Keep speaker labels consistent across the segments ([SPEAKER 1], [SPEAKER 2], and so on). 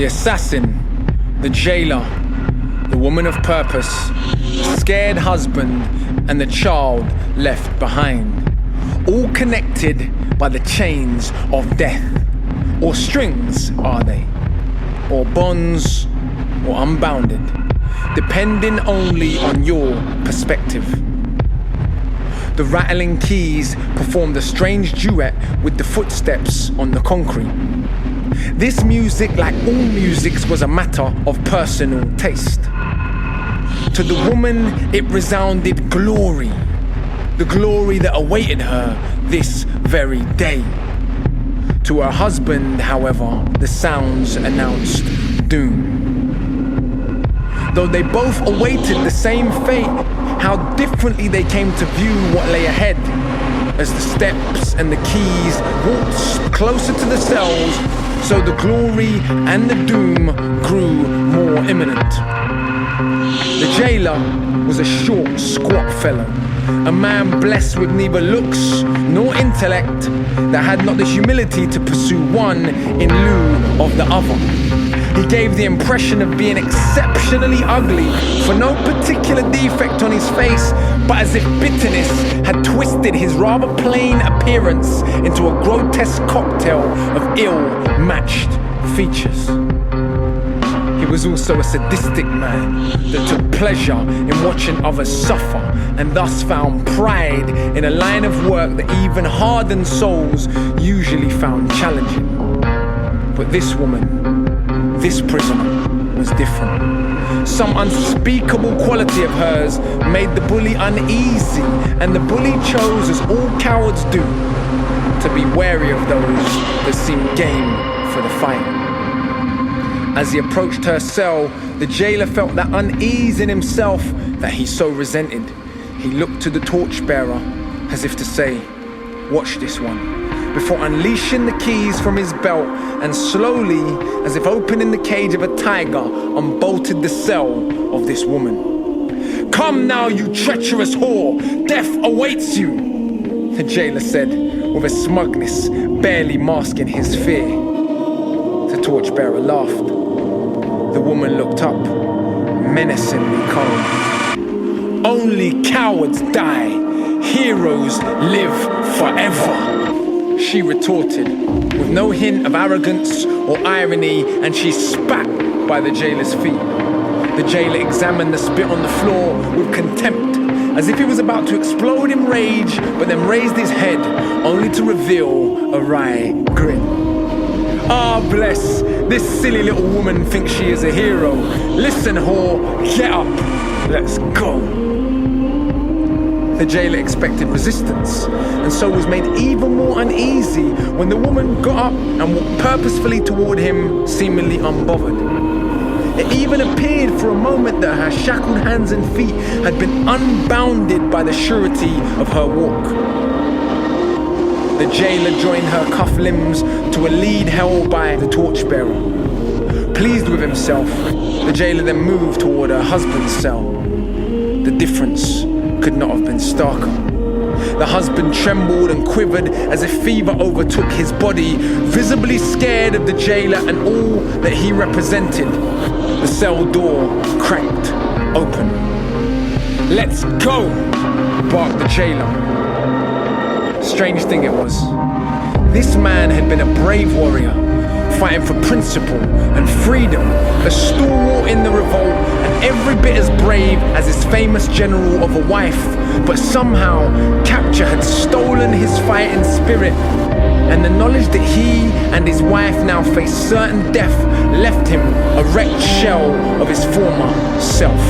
[SPEAKER 1] assassin, the jailer, the woman of purpose, the scared husband, and the child left behind. All connected by the chains of death. Or strings, are they? Or bonds, or unbounded, depending only on your perspective. The rattling keys performed a strange duet with the footsteps on the concrete. This music, like all musics, was a matter of personal taste. To the woman, it resounded glory, the glory that awaited her this very day. To her husband, however, the sounds announced doom. Though they both awaited the same fate, how differently they came to view what lay ahead as the steps and the keys waltzed closer to the cells, so the glory and the doom grew more imminent. The jailer was a short, squat fellow, a man blessed with neither looks nor intellect, that had not the humility to pursue one in lieu of the other. He gave the impression of being exceptionally ugly for no particular defect on his face, but as if bitterness had twisted his rather plain appearance into a grotesque cocktail of ill-matched features. He was also a sadistic man that took pleasure in watching others suffer, and thus found pride in a line of work that even hardened souls usually found challenging. But this woman, this prisoner, was different. Some unspeakable quality of hers made the bully uneasy, and the bully chose, as all cowards do, to be wary of those that seemed game for the fight. As he approached her cell, the jailer felt that unease in himself that he so resented. He looked to the torchbearer as if to say, "Watch this one," before unleashing the keys from his belt and slowly, as if opening the cage of a tiger, unbolted the cell of this woman. "Come now, you treacherous whore, death awaits you," the jailer said, with a smugness barely masking his fear. The torchbearer laughed. The woman looked up, menacingly calm. "Only cowards die, heroes live forever," she retorted, with no hint of arrogance or irony, and she spat by the jailer's feet. The jailer examined the spit on the floor with contempt, as if he was about to explode in rage, but then raised his head, only to reveal a wry grin. "Ah, bless, this silly little woman thinks she is a hero. Listen, whore, get up, let's go." The jailer expected resistance, and so was made even more uneasy when the woman got up and walked purposefully toward him, seemingly unbothered. It even appeared for a moment that her shackled hands and feet had been unbounded by the surety of her walk. The jailer joined her cuffed limbs to a lead held by the torchbearer. Pleased with himself, the jailer then moved toward her husband's cell. The difference could not have been starker. The husband trembled and quivered as if fever overtook his body, visibly scared of the jailer and all that he represented. The cell door cranked open. "Let's go!" barked the jailer. Strange thing it was. This man had been a brave warrior, fighting for principle and freedom, a stalwart in the revolt, and every bit as brave as his famous general of a wife. But somehow, capture had stolen his fighting spirit, and the knowledge that he and his wife now faced certain death left him a wrecked shell of his former self.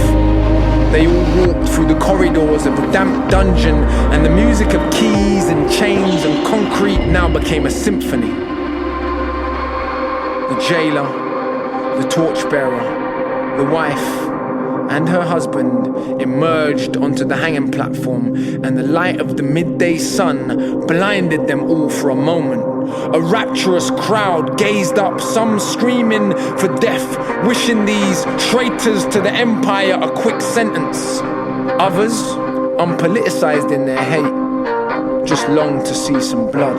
[SPEAKER 1] They all walked through the corridors of the damp dungeon, and the music of keys and chains and concrete now became a symphony. The jailer, the torchbearer, the wife, and her husband emerged onto the hanging platform, and the light of the midday sun blinded them all for a moment. A rapturous crowd gazed up, some screaming for death, wishing these traitors to the empire a quick sentence. Others, unpoliticized in their hate, just longed to see some blood.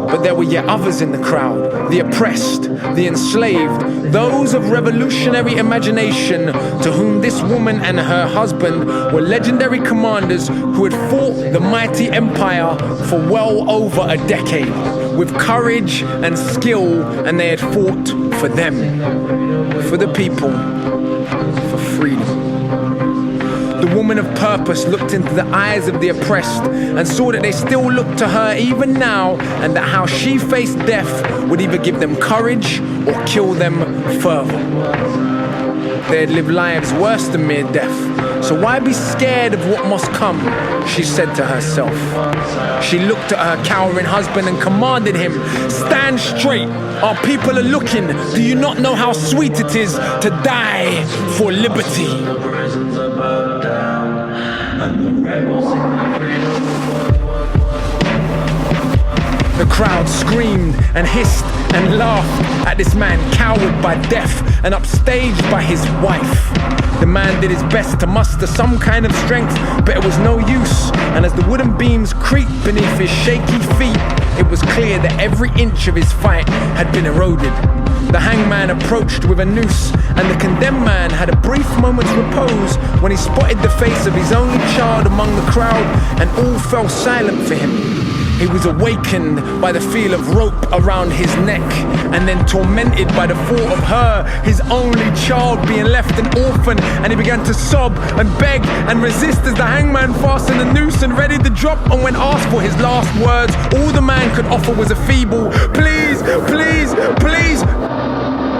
[SPEAKER 1] But there were yet others in the crowd, the oppressed, the enslaved, those of revolutionary imagination, to whom this woman and her husband were legendary commanders who had fought the mighty empire for well over a decade, with courage and skill, and they had fought for them, for the people, for freedom. The woman of purpose looked into the eyes of the oppressed and saw that they still looked to her even now, and that how she faced death would either give them courage or kill them further. They had lived lives worse than mere death, so why be scared of what must come, she said to herself. She looked at her cowering husband and commanded him, "Stand straight, our people are looking. Do you not know how sweet it is to die for liberty?" The crowd screamed and hissed and laughed at this man cowered by death and upstaged by his wife. The man did his best to muster some kind of strength, but it was no use, and as the wooden beams creaked beneath his shaky feet, it was clear that every inch of his fight had been eroded. The hangman approached with a noose, and the condemned man had a brief moment's repose when he spotted the face of his only child among the crowd, and all fell silent for him. He was awakened by the feel of rope around his neck, and then tormented by the thought of her, his only child, being left an orphan, and he began to sob and beg and resist as the hangman fastened the noose and readied the drop, and when asked for his last words, all the man could offer was a feeble, "Please, please, please."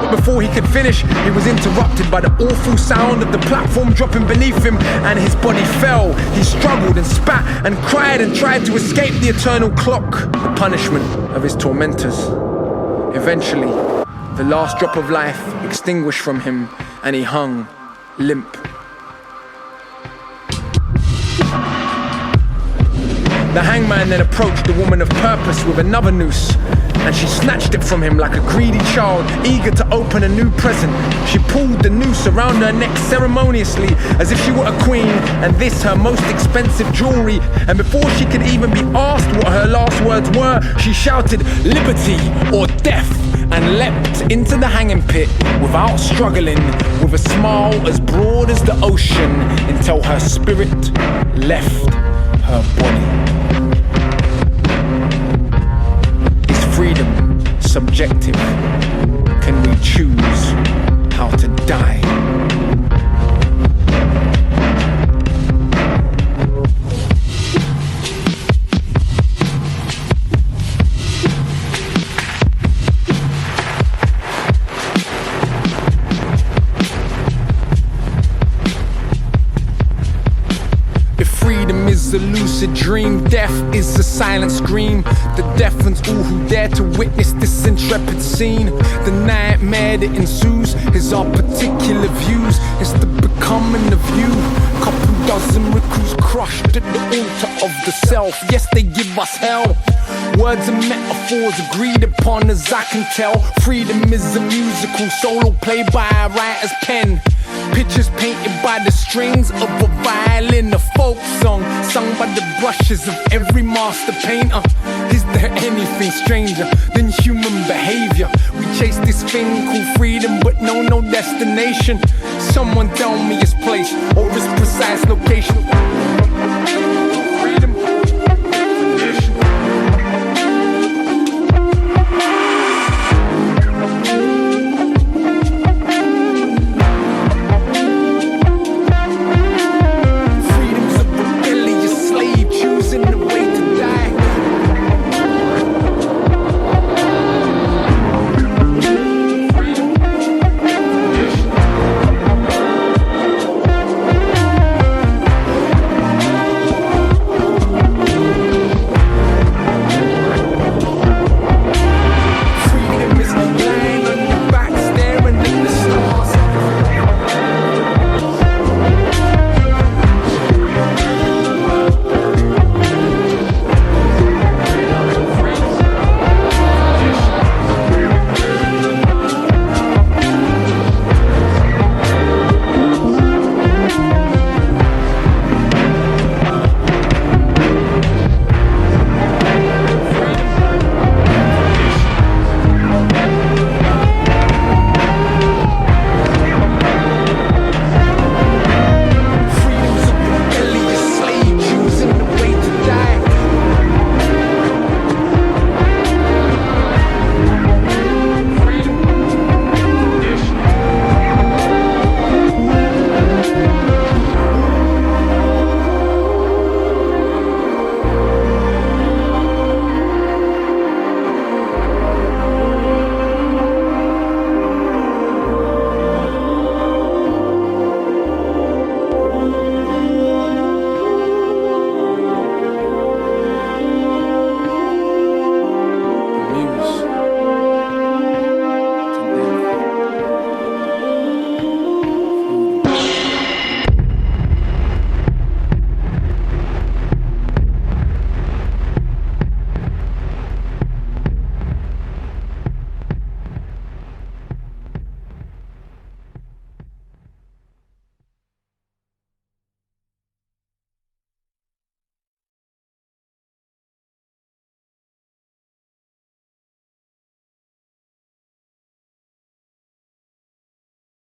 [SPEAKER 1] But before he could finish, he was interrupted by the awful sound of the platform dropping beneath him, and his body fell. He struggled and spat and cried and tried to escape the eternal clock, the punishment of his tormentors. Eventually, the last drop of life extinguished from him, and he hung limp. The hangman then approached the woman of purpose with another noose, and she snatched it from him like a greedy child, eager to open a new present. She pulled the noose around her neck ceremoniously, as if she were a queen, and this her most expensive jewelry. And before she could even be asked what her last words were, she shouted, "Liberty or death!" and leapt into the hanging pit without struggling, with a smile as broad as the ocean, until her spirit left her body. Freedom subjective? Can we choose how to die? Freedom is a lucid dream, death is a silent scream that deafens all who dare to witness this intrepid scene. The nightmare that ensues is our particular views, it's the becoming of you. Couple dozen recruits crushed at the altar of the self. Yes, they give us hell. Words and metaphors agreed upon, as I can tell. Freedom is a musical solo played by a writer's pen. Pictures painted by the strings of a violin, a folk song sung by the brushes of every master painter. Is there anything stranger than human behavior? We chase this thing called freedom, but know no destination. Someone tell me its place or its precise location.